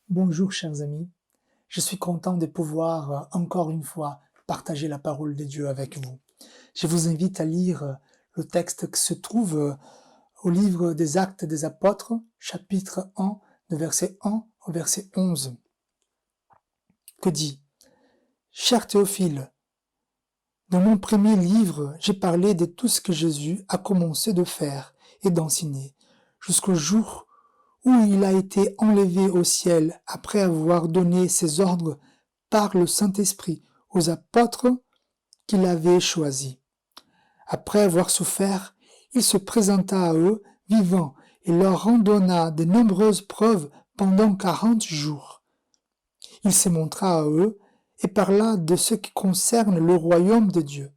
Bonjour chers amis, je suis content de pouvoir encore une fois partager la parole de Dieu avec vous. Je vous invite à lire le texte qui se trouve au livre des Actes des Apôtres, chapitre 1, de verset 1 au verset 11, que dit « Cher Théophile, dans mon premier livre, j'ai parlé de tout ce que Jésus a commencé de faire et d'enseigner, jusqu'au jour où il a été enlevé au ciel après avoir donné ses ordres par le Saint-Esprit aux apôtres qu'il avait choisis. Après avoir souffert, il se présenta à eux vivant et leur en donna de nombreuses preuves pendant 40 jours. Il se montra à eux et parla de ce qui concerne le royaume de Dieu.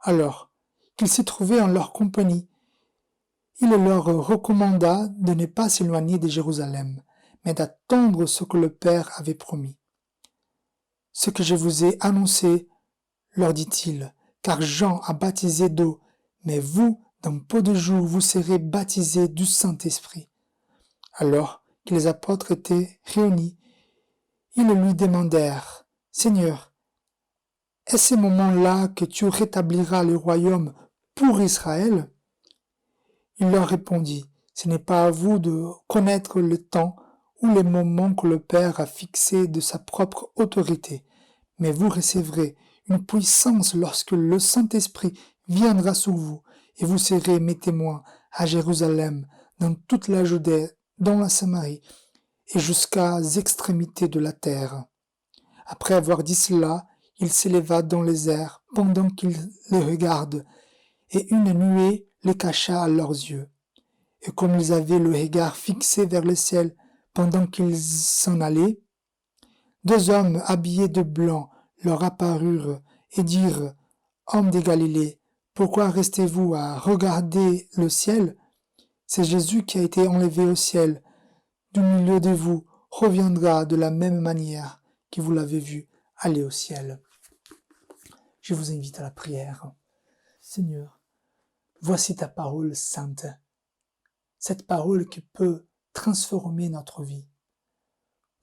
Alors qu'ils se trouvaient en leur compagnie, il leur recommanda de ne pas s'éloigner de Jérusalem, mais d'attendre ce que le Père avait promis. Ce que je vous ai annoncé, leur dit-il, car Jean a baptisé d'eau, mais vous, dans peu de jours, vous serez baptisés du Saint-Esprit. Alors que les apôtres étaient réunis, ils lui demandèrent, Seigneur, est-ce ce moment-là que tu rétabliras le royaume pour Israël? Il leur répondit, ce n'est pas à vous de connaître le temps ou le moment que le Père a fixé de sa propre autorité, mais vous recevrez une puissance lorsque le Saint-Esprit viendra sur vous, et vous serez mes témoins à Jérusalem, dans toute la Judée, dans la Samarie, et jusqu'aux extrémités de la terre. Après avoir dit cela, il s'éleva dans les airs pendant qu'ils les regardent, et une nuée les cacha à leurs yeux. Et comme ils avaient le regard fixé vers le ciel pendant qu'ils s'en allaient, deux hommes habillés de blanc leur apparurent et dirent « Hommes de Galilée, pourquoi restez-vous à regarder le ciel? C'est Jésus qui a été enlevé au ciel. Du milieu de vous reviendra de la même manière que vous l'avez vu aller au ciel. » Je vous invite à la prière. Seigneur, voici ta parole sainte, cette parole qui peut transformer notre vie.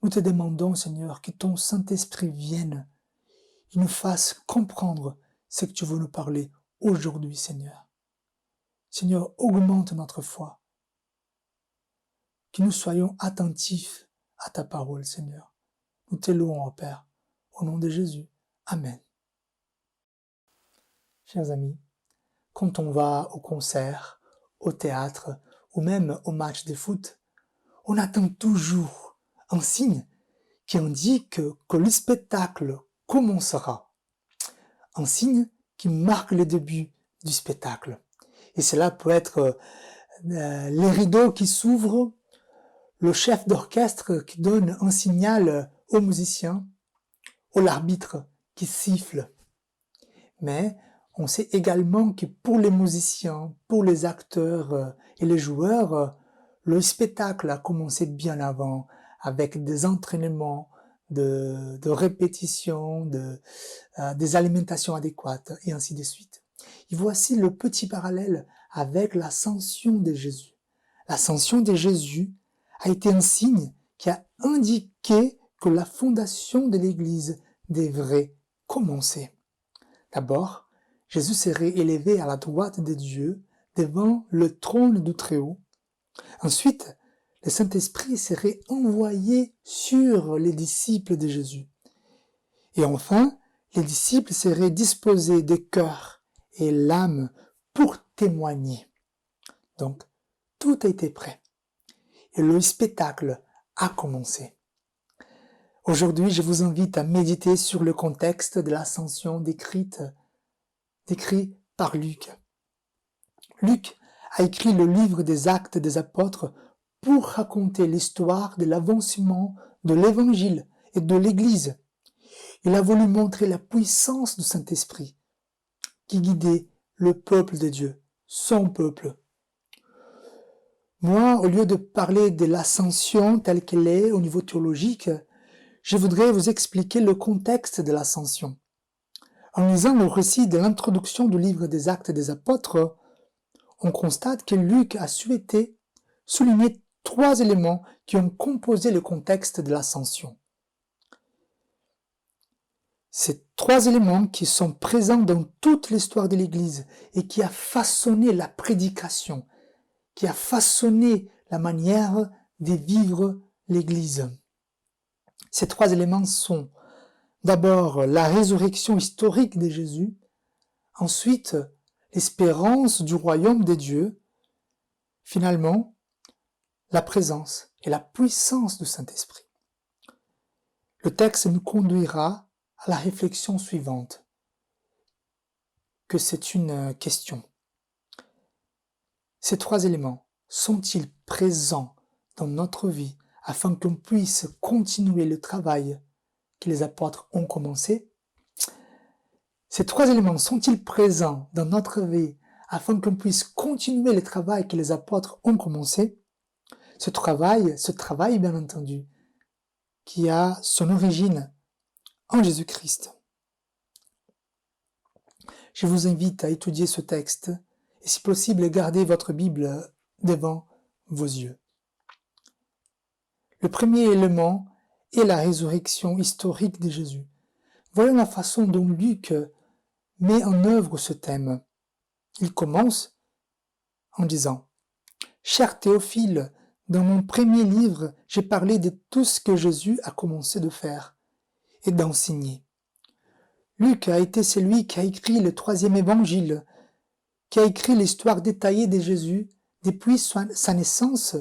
Nous te demandons, Seigneur, que ton Saint-Esprit vienne et nous fasse comprendre ce que tu veux nous parler aujourd'hui, Seigneur. Seigneur, augmente notre foi, que nous soyons attentifs à ta parole, Seigneur. Nous te louons, Père, au nom de Jésus. Amen. Chers amis, quand on va au concert, au théâtre ou même au match de foot, on attend toujours un signe qui indique que le spectacle commencera. Un signe qui marque le début du spectacle. Et cela peut être les rideaux qui s'ouvrent, le chef d'orchestre qui donne un signal aux musiciens, ou l'arbitre qui siffle. Mais on sait également que pour les musiciens, pour les acteurs et les joueurs, le spectacle a commencé bien avant, avec des entraînements, de répétitions, des alimentations adéquates, et ainsi de suite. Et voici le petit parallèle avec l'ascension de Jésus. L'ascension de Jésus a été un signe qui a indiqué que la fondation de l'Église devrait commencer. D'abord, Jésus serait élevé à la droite de Dieu, devant le trône du Très-Haut. Ensuite, le Saint-Esprit serait envoyé sur les disciples de Jésus. Et enfin, les disciples seraient disposés de cœur et l'âme pour témoigner. Donc, tout a été prêt. Et le spectacle a commencé. Aujourd'hui, je vous invite à méditer sur le contexte de l'ascension décrit par Luc. Luc a écrit le livre des Actes des Apôtres pour raconter l'histoire de l'avancement de l'Évangile et de l'Église. Il a voulu montrer la puissance du Saint-Esprit qui guidait le peuple de Dieu, son peuple. Moi, au lieu de parler de l'ascension telle qu'elle est au niveau théologique, je voudrais vous expliquer le contexte de l'ascension. En lisant le récit de l'introduction du livre des Actes des Apôtres, on constate que Luc a souhaité souligner trois éléments qui ont composé le contexte de l'ascension. Ces trois éléments qui sont présents dans toute l'histoire de l'Église et qui a façonné la prédication, qui a façonné la manière de vivre l'Église. Ces trois éléments sont d'abord la résurrection historique de Jésus, ensuite l'espérance du royaume des dieux, finalement la présence et la puissance du Saint-Esprit. Le texte nous conduira à la réflexion suivante, que c'est une question. Ces trois éléments sont-ils présents dans notre vie afin qu'on puisse continuer le travail que les apôtres ont commencé? Ces trois éléments sont-ils présents dans notre vie afin qu'on puisse continuer le travail que les apôtres ont commencé? Ce travail bien entendu, qui a son origine en Jésus-Christ. Je vous invite à étudier ce texte et si possible, gardez votre Bible devant vos yeux. Le premier élément est la résurrection historique de Jésus. Voilà la façon dont Luc met en œuvre ce thème. Il commence en disant « Cher Théophile, dans mon premier livre, j'ai parlé de tout ce que Jésus a commencé de faire et d'enseigner. » Luc a été celui qui a écrit le troisième évangile, qui a écrit l'histoire détaillée de Jésus depuis sa naissance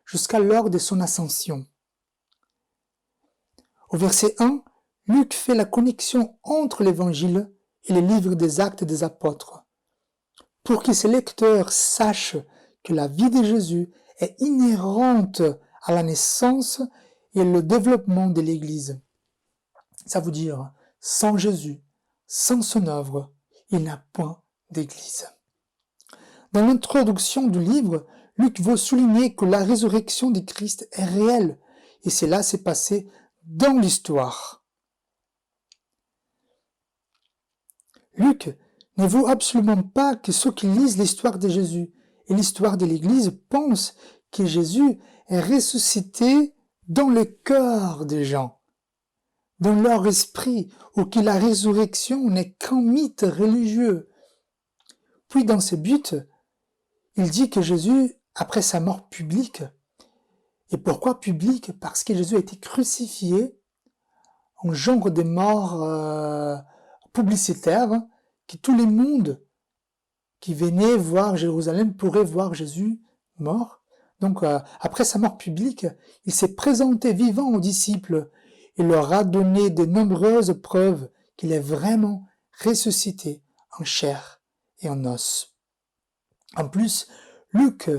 jusqu'à l'heure de son ascension. Au verset 1, Luc fait la connexion entre l'évangile et les livres des actes des apôtres, pour que ses lecteurs sachent que la vie de Jésus est inhérente à la naissance et le développement de l'Église. Ça veut dire, sans Jésus, sans son œuvre, il n'y a point d'Église. Dans l'introduction du livre, Luc veut souligner que la résurrection de Christ est réelle, et cela s'est passé dans l'histoire. Luc ne veut absolument pas que ceux qui lisent l'histoire de Jésus et l'histoire de l'Église pensent que Jésus est ressuscité dans le cœur des gens, dans leur esprit, ou que la résurrection n'est qu'un mythe religieux. Puis dans ce but, il dit que Jésus, après sa mort publique, et pourquoi publique? Parce que Jésus a été crucifié en genre de mort publicitaire, que tout le monde qui venait voir Jérusalem pourrait voir Jésus mort. Donc après sa mort publique, il s'est présenté vivant aux disciples et leur a donné de nombreuses preuves qu'il est vraiment ressuscité en chair et en os. En plus, Luc,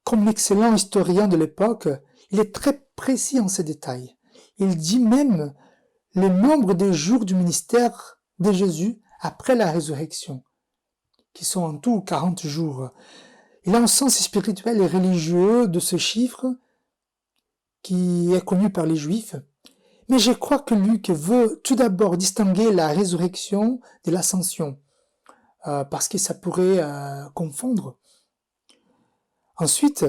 comme l'excellent historien de l'époque, il est très précis en ces détails. Il dit même le nombre de jours du ministère de Jésus après la résurrection, qui sont en tout 40 jours. Il a un sens spirituel et religieux de ce chiffre qui est connu par les Juifs. Mais je crois que Luc veut tout d'abord distinguer la résurrection de l'ascension, parce que ça pourrait confondre. Ensuite,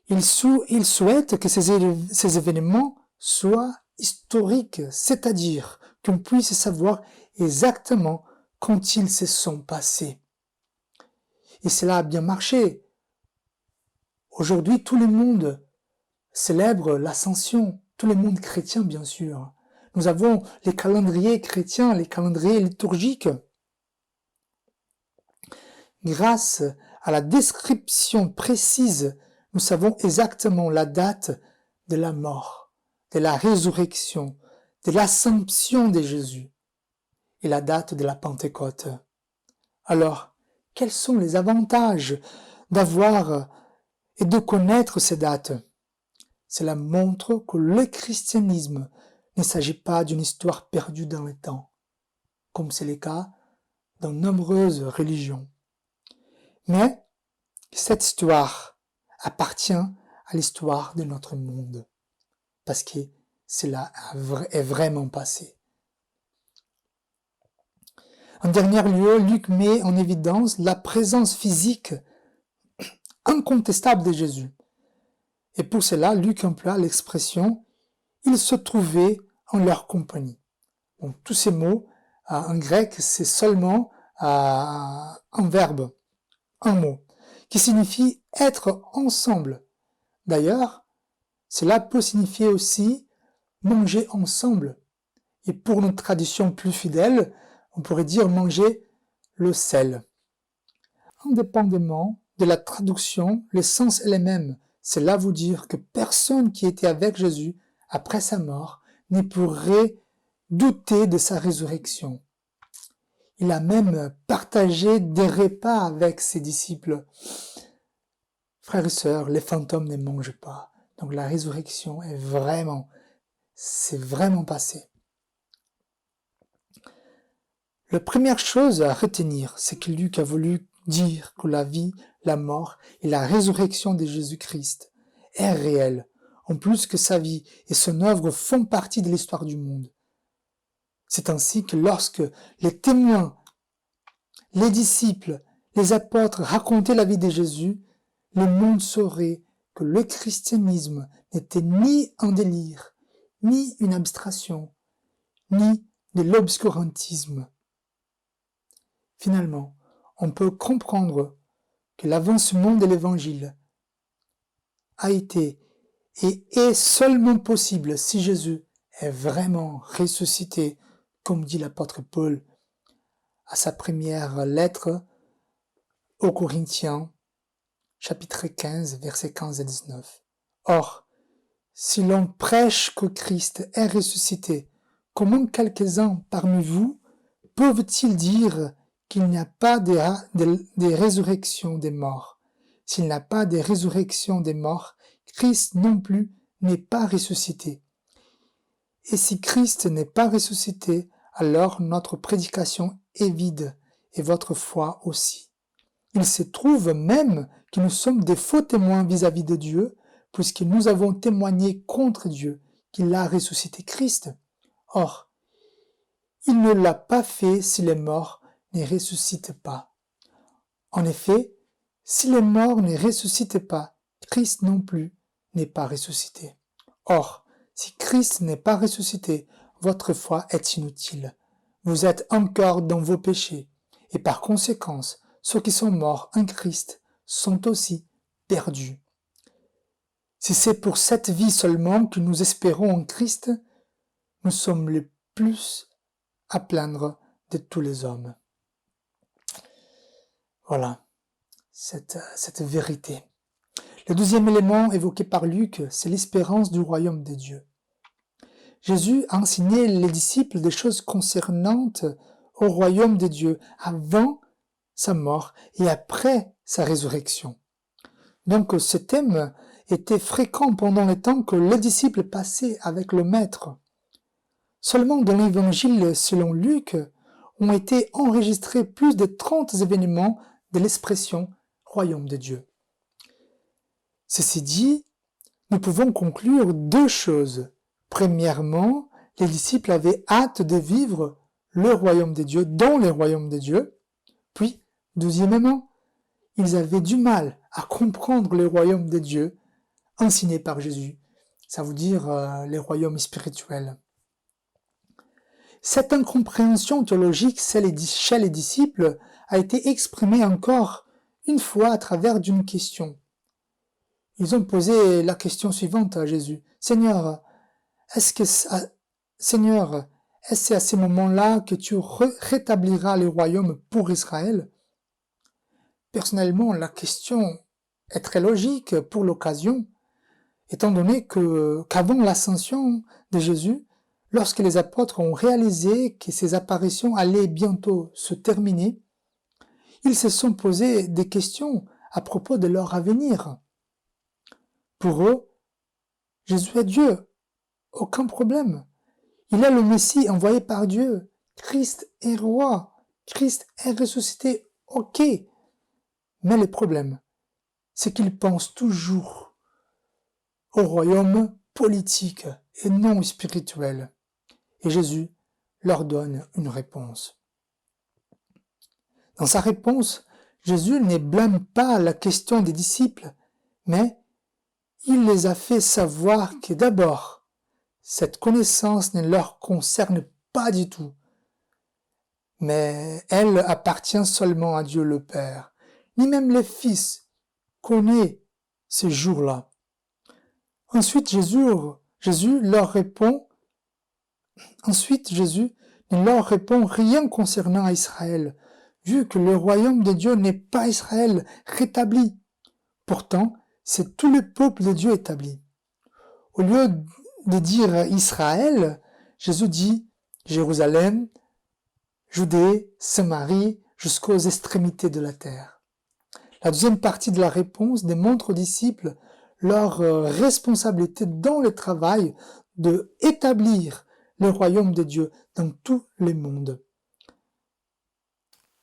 il souhaite que ces événements soient historiques, c'est-à-dire qu'on puisse savoir exactement quand ils se sont passés. Et cela a bien marché. Aujourd'hui, tout le monde célèbre l'ascension, tout le monde chrétien bien sûr. Nous avons les calendriers chrétiens, les calendriers liturgiques. Grâce à la description précise, nous savons exactement la date de la mort, de la résurrection, de l'assomption de Jésus et la date de la Pentecôte. Alors, quels sont les avantages d'avoir et de connaître ces dates? Cela montre que le christianisme ne s'agit pas d'une histoire perdue dans le temps, comme c'est le cas dans nombreuses religions. Mais cette histoire appartient à l'histoire de notre monde, parce que cela est vraiment passé. En dernier lieu, Luc met en évidence la présence physique incontestable de Jésus. Et pour cela, Luc emploie l'expression « il se trouvait en leur compagnie ». Bon, tous ces mots, en grec, c'est seulement un verbe, un mot, qui signifie être ensemble. D'ailleurs, cela peut signifier aussi manger ensemble. Et pour notre tradition plus fidèle, on pourrait dire manger le sel. Indépendamment de la traduction, le sens est le même. C'est là vous dire que personne qui était avec Jésus après sa mort ne pourrait douter de sa résurrection. Il a même partagé des repas avec ses disciples. Frères et sœurs, les fantômes ne mangent pas. Donc la résurrection c'est vraiment passé. La première chose à retenir, c'est que Luc a voulu dire que la vie, la mort et la résurrection de Jésus-Christ est réelle, en plus que sa vie et son œuvre font partie de l'histoire du monde. C'est ainsi que lorsque les témoins, les disciples, les apôtres racontaient la vie de Jésus, le monde saurait que le christianisme n'était ni un délire, ni une abstraction, ni de l'obscurantisme. Finalement, on peut comprendre que l'avancement de l'Évangile a été et est seulement possible si Jésus est vraiment ressuscité, comme dit l'apôtre Paul à sa première lettre aux Corinthiens, chapitre 15, versets 15 et 19. Or, si l'on prêche que Christ est ressuscité, comment quelques-uns parmi vous peuvent-ils dire qu'il n'y a pas de résurrection des morts? S'il n'y a pas de résurrection des morts, Christ non plus n'est pas ressuscité. Et si Christ n'est pas ressuscité, alors notre prédication est vide, et votre foi aussi. Il se trouve même que nous sommes des faux témoins vis-à-vis de Dieu, puisque nous avons témoigné contre Dieu qu'il a ressuscité Christ. Or, il ne l'a pas fait si les morts ne ressuscitent pas. En effet, si les morts ne ressuscitent pas, Christ non plus n'est pas ressuscité. Or, si Christ n'est pas ressuscité, votre foi est inutile. Vous êtes encore dans vos péchés, et par conséquence, ceux qui sont morts en Christ sont aussi perdus. Si c'est pour cette vie seulement que nous espérons en Christ, nous sommes les plus à plaindre de tous les hommes. Voilà, cette vérité. Le deuxième élément évoqué par Luc, c'est l'espérance du royaume de Dieu. Jésus a enseigné les disciples des choses concernantes au royaume de Dieu avant sa mort et après sa résurrection. Donc ce thème était fréquent pendant le temps que les disciples passaient avec le Maître. Seulement dans l'évangile selon Luc, ont été enregistrés plus de 30 événements de l'expression « royaume de Dieu ». Ceci dit, nous pouvons conclure deux choses. Premièrement, les disciples avaient hâte de vivre le royaume de Dieu, dans le royaume de Dieu. Puis, deuxièmement, ils avaient du mal à comprendre le royaume de Dieu enseigné par Jésus. Ça veut dire les royaumes spirituels. Cette incompréhension théologique chez les disciples a été exprimée encore une fois à travers d'une question. Ils ont posé la question suivante à Jésus. Seigneur, est-ce à ce moment-là que tu rétabliras le royaume pour Israël? Personnellement, la question est très logique pour l'occasion, étant donné qu'avant l'ascension de Jésus, lorsque les apôtres ont réalisé que ces apparitions allaient bientôt se terminer, ils se sont posé des questions à propos de leur avenir. Pour eux, Jésus est Dieu, aucun problème. Il est le Messie envoyé par Dieu. Christ est roi. Christ est ressuscité. Ok. Mais le problème, c'est qu'ils pensent toujours au royaume politique et non spirituel. Et Jésus leur donne une réponse. Dans sa réponse, Jésus ne blâme pas la question des disciples, mais il les a fait savoir que d'abord, cette connaissance ne leur concerne pas du tout, mais elle appartient seulement à Dieu le Père. Ni même le Fils connaît ces jours-là. Ensuite, Jésus ne leur répond rien concernant Israël, vu que le royaume de Dieu n'est pas Israël rétabli. Pourtant, c'est tout le peuple de Dieu établi. Au lieu de dire Israël, Jésus dit Jérusalem, Judée, Samarie, jusqu'aux extrémités de la terre. La deuxième partie de la réponse démontre aux disciples leur responsabilité dans le travail de établir le royaume de Dieu dans tout le monde.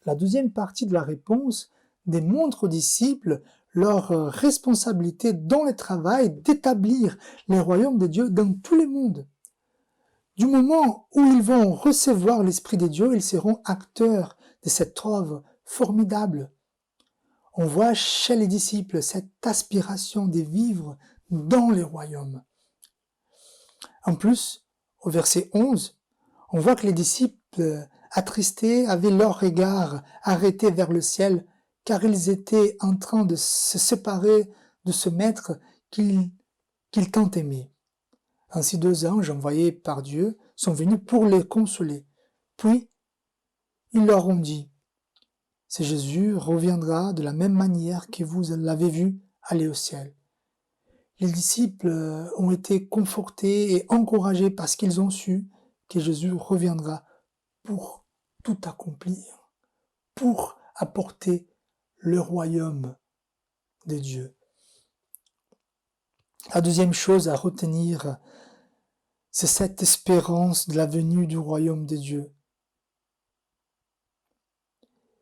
La deuxième partie de la réponse démontre aux disciples leur responsabilité dans le travail d'établir le royaume de Dieu dans tout le monde. Du moment où ils vont recevoir l'Esprit de Dieu, ils seront acteurs de cette œuvre formidable. On voit chez les disciples cette aspiration de vivre dans le royaume. En plus, au verset 11, on voit que les disciples attristés avaient leur regard arrêté vers le ciel, car ils étaient en train de se séparer de ce maître qu'ils tant aimaient. Ainsi 2 anges envoyés par Dieu sont venus pour les consoler. Puis, ils leur ont dit, « C'est Jésus reviendra de la même manière que vous l'avez vu aller au ciel. » Les disciples ont été confortés et encouragés parce qu'ils ont su que Jésus reviendra pour tout accomplir, pour apporter le royaume de Dieu. La deuxième chose à retenir, c'est cette espérance de la venue du royaume de Dieu.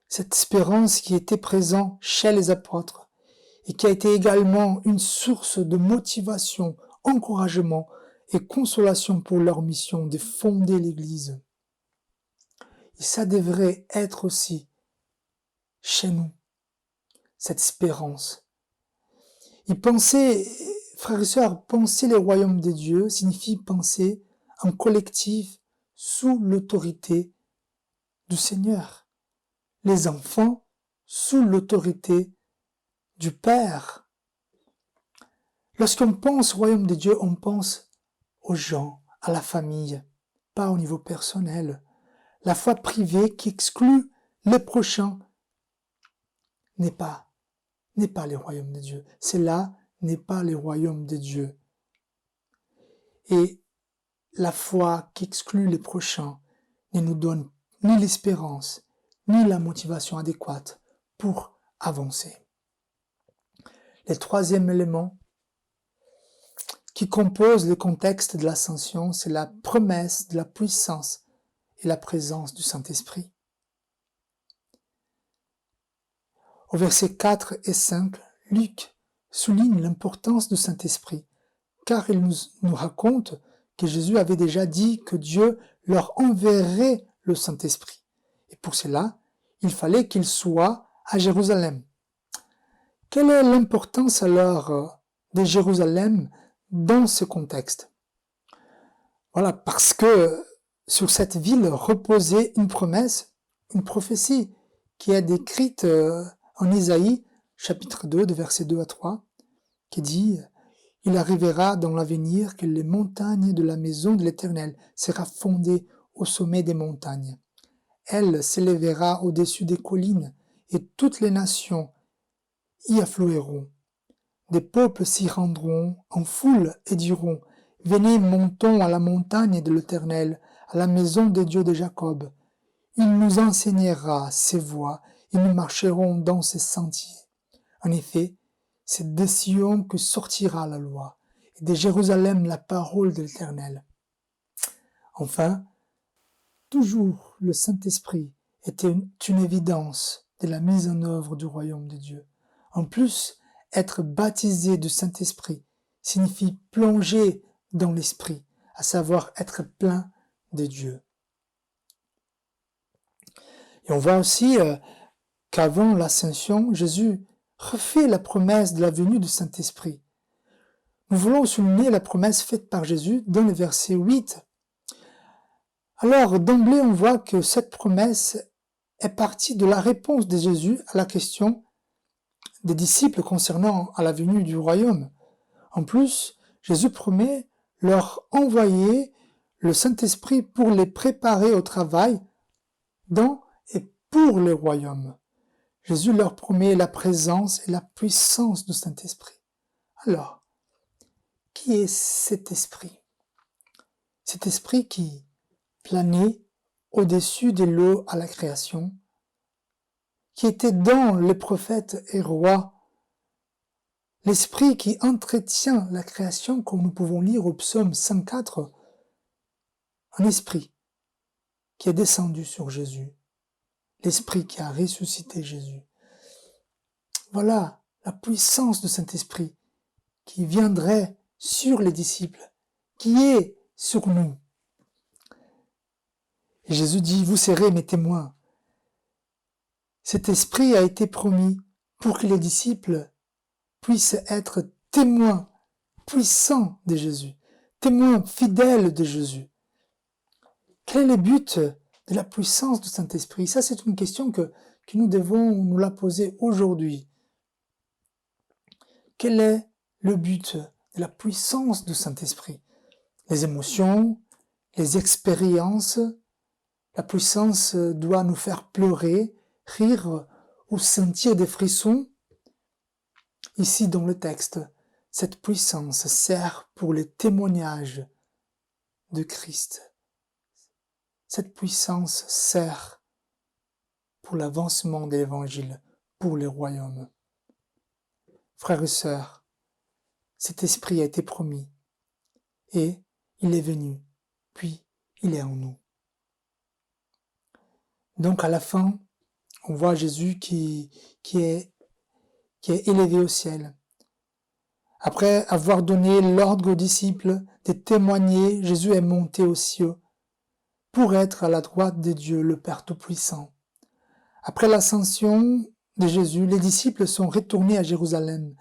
Cette espérance qui était présente chez les apôtres et qui a été également une source de motivation, encouragement et consolation pour leur mission de fonder l'Église. Et ça devrait être aussi chez nous, cette espérance. Et penser, frères et sœurs, penser le royaume de Dieu signifie penser en collectif sous l'autorité du Seigneur. Les enfants sous l'autorité du Père. Lorsqu'on pense au royaume de Dieu, on pense aux gens, à la famille, pas au niveau personnel. La foi privée qui exclut le prochain n'est pas le royaume de Dieu. Cela n'est pas le royaume de Dieu. Et la foi qui exclut les prochains ne nous donne ni l'espérance, ni la motivation adéquate pour avancer. Le troisième élément qui compose le contexte de l'ascension, c'est la promesse de la puissance et la présence du Saint-Esprit. Au versets 4 et 5, Luc souligne l'importance du Saint-Esprit, car il nous raconte que Jésus avait déjà dit que Dieu leur enverrait le Saint-Esprit. Et pour cela, il fallait qu'il soit à Jérusalem. Quelle est l'importance alors de Jérusalem dans ce contexte? Voilà, parce que sur cette ville reposait une promesse, une prophétie qui est décrite en Isaïe, chapitre 2, de versets 2 à 3, qui dit « Il arrivera dans l'avenir que les montagnes de la maison de l'Éternel sera fondée au sommet des montagnes. Elle s'élèvera au-dessus des collines, et toutes les nations y afflueront. Des peuples s'y rendront en foule et diront « Venez, montons à la montagne de l'Éternel, à la maison des dieux de Jacob. Il nous enseignera ses voies, et nous marcherons dans ses sentiers. En effet, c'est de Sion que sortira la loi, et de Jérusalem la parole de l'Éternel. » Enfin, toujours le Saint-Esprit était une évidence de la mise en œuvre du royaume de Dieu. En plus, être baptisé du Saint-Esprit signifie plonger dans l'Esprit, à savoir être plein de Dieu. Et on voit aussi qu'avant l'ascension, Jésus refait la promesse de la venue du Saint-Esprit. nous voulons souligner la promesse faite par Jésus dans le verset 8. Alors, d'emblée, on voit que cette promesse est partie de la réponse de Jésus à la question des disciples concernant à la venue du royaume. En plus, Jésus promet leur envoyer le Saint-Esprit pour les préparer au travail dans et pour le royaume. Jésus leur promet la présence et la puissance du Saint-Esprit. Alors, qui est cet esprit? Cet esprit qui planait au-dessus des lots à la création, qui était dans les prophètes et rois, l'esprit qui entretient la création, comme nous pouvons lire au psaume 104, un esprit qui est descendu sur Jésus, l'esprit qui a ressuscité Jésus. Voilà la puissance de Saint-Esprit qui viendrait sur les disciples, qui est sur nous. Et Jésus dit, vous serez mes témoins. Cet esprit a été promis pour que les disciples puissent être témoins puissants de Jésus, témoins fidèles de Jésus. Quel est le but de la puissance du Saint-Esprit? Ça, c'est une question que nous devons nous la poser aujourd'hui. Quel est le but de la puissance du Saint-Esprit? Les émotions, les expériences, la puissance doit nous faire pleurer, rire ou sentir des frissons. Ici, dans le texte, cette puissance sert pour le témoignage de Christ. Cette puissance sert pour l'avancement de l'Évangile, pour le royaume. Frères et sœurs, cet esprit a été promis et il est venu, puis il est en nous. Donc à la fin, on voit Jésus qui est élevé au ciel. Après avoir donné l'ordre aux disciples de témoigner, Jésus est monté aux cieux pour être à la droite de Dieu, le Père Tout-Puissant. Après l'ascension de Jésus, les disciples sont retournés à Jérusalem,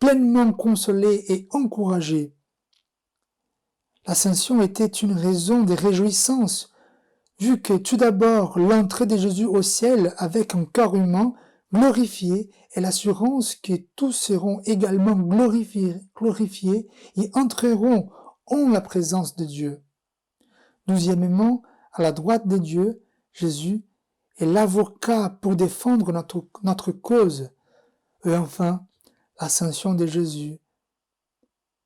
pleinement consolés et encouragés. L'ascension était une raison de réjouissance, vu que tout d'abord l'entrée de Jésus au ciel avec un corps humain glorifié et l'assurance que tous seront également glorifiés et entreront en la présence de Dieu. Deuxièmement, à la droite de Dieu, Jésus est l'avocat pour défendre notre cause. Et enfin, l'ascension de Jésus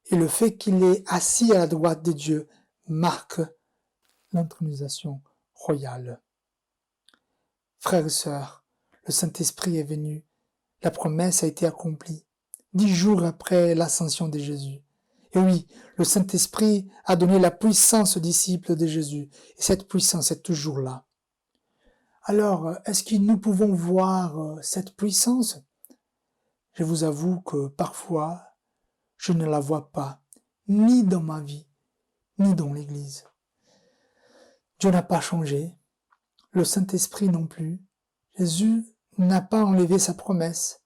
et le fait qu'il est assis à la droite de Dieu marque l'intronisation royale. Frères et sœurs, le Saint-Esprit est venu, la promesse a été accomplie, 10 jours après l'ascension de Jésus. Et oui, le Saint-Esprit a donné la puissance aux disciples de Jésus, et cette puissance est toujours là. Alors, est-ce que nous pouvons voir cette puissance? Je vous avoue que parfois, je ne la vois pas, ni dans ma vie, ni dans l'Église. Dieu n'a pas changé, le Saint-Esprit non plus. Jésus n'a pas enlevé sa promesse,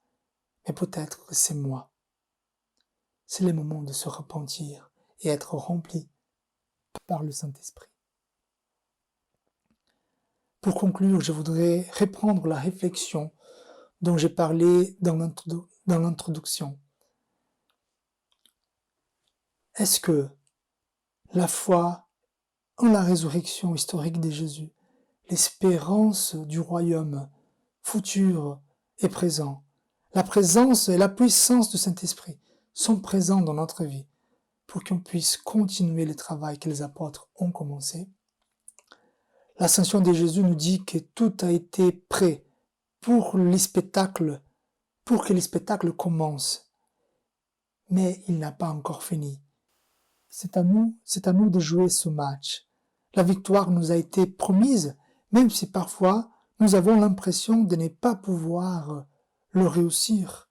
mais peut-être que c'est moi. C'est le moment de se repentir et être rempli par le Saint-Esprit. Pour conclure, je voudrais reprendre la réflexion dont j'ai parlé dans l'introduction. Est-ce que la foi en la résurrection historique de Jésus, l'espérance du royaume futur et présent, la présence et la puissance du Saint-Esprit sont présents dans notre vie pour qu'on puisse continuer le travail que les apôtres ont commencé? L'ascension de Jésus nous dit que tout a été prêt pour que les spectacles commencent. Mais il n'a pas encore fini. C'est à nous de jouer ce match. La victoire nous a été promise, même si parfois nous avons l'impression de ne pas pouvoir le réussir.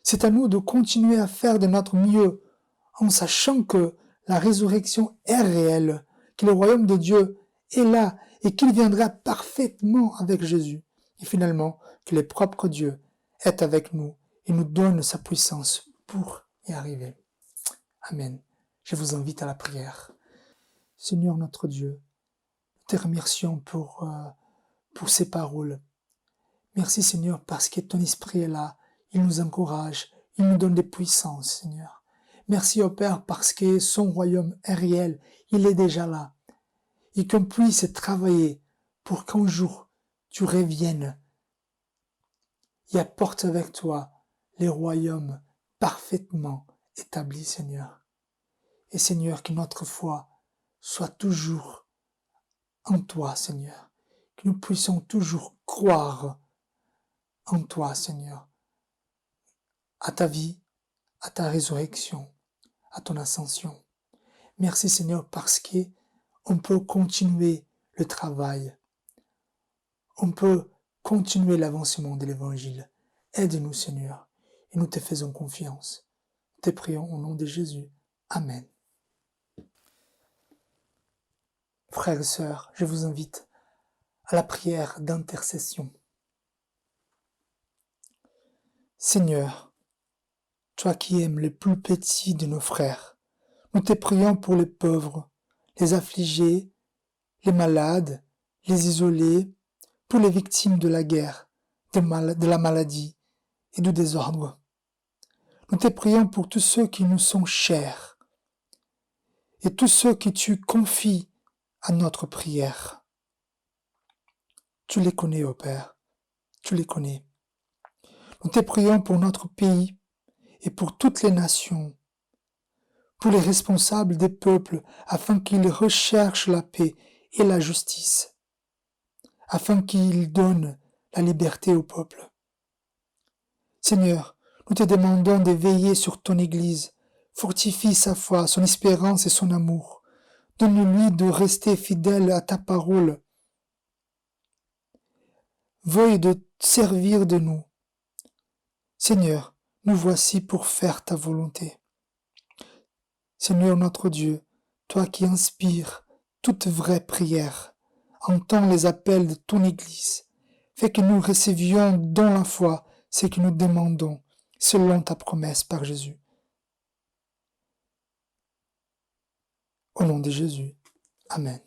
C'est à nous de continuer à faire de notre mieux, en sachant que la résurrection est réelle, que le royaume de Dieu est là et qu'il viendra parfaitement avec Jésus. Et finalement, que le propre Dieu est avec nous et nous donne sa puissance pour y arriver. Amen. Je vous invite à la prière. Seigneur notre Dieu, nous te remercions pour ces paroles. Merci Seigneur parce que ton esprit est là, il nous encourage, il nous donne des puissances Seigneur. Merci au Père parce que son royaume est réel, il est déjà là. Et qu'on puisse travailler pour qu'un jour tu reviennes et apporte avec toi les royaumes parfaitement établis Seigneur. Et Seigneur, que notre foi soit toujours en toi Seigneur, que nous puissions toujours croire en toi Seigneur, à ta vie, à ta résurrection, à ton ascension. Merci Seigneur parce que on peut continuer le travail. On peut continuer l'avancement de l'Évangile. Aide-nous Seigneur et nous te faisons confiance. Nous te prions au nom de Jésus. Amen. Frères et sœurs, je vous invite à la prière d'intercession. Seigneur, toi qui aimes les plus petits de nos frères, nous te prions pour les pauvres, les affligés, les malades, les isolés, pour les victimes de la guerre, de la maladie et du désordre. Nous te prions pour tous ceux qui nous sont chers et tous ceux que tu confies à notre prière. Tu les connais, ô Père, tu les connais. Nous te prions pour notre pays et pour toutes les nations, pour les responsables des peuples, afin qu'ils recherchent la paix et la justice, afin qu'ils donnent la liberté au peuple. Seigneur, nous te demandons de veiller sur ton Église, fortifie sa foi, son espérance et son amour. Donne-lui de rester fidèle à ta parole. Veuille de servir de nous. Seigneur, nous voici pour faire ta volonté. Seigneur notre Dieu, toi qui inspires toute vraie prière, entends les appels de ton Église. Fais que nous recevions dans la foi ce que nous demandons, selon ta promesse par Jésus. Au nom de Jésus. Amen.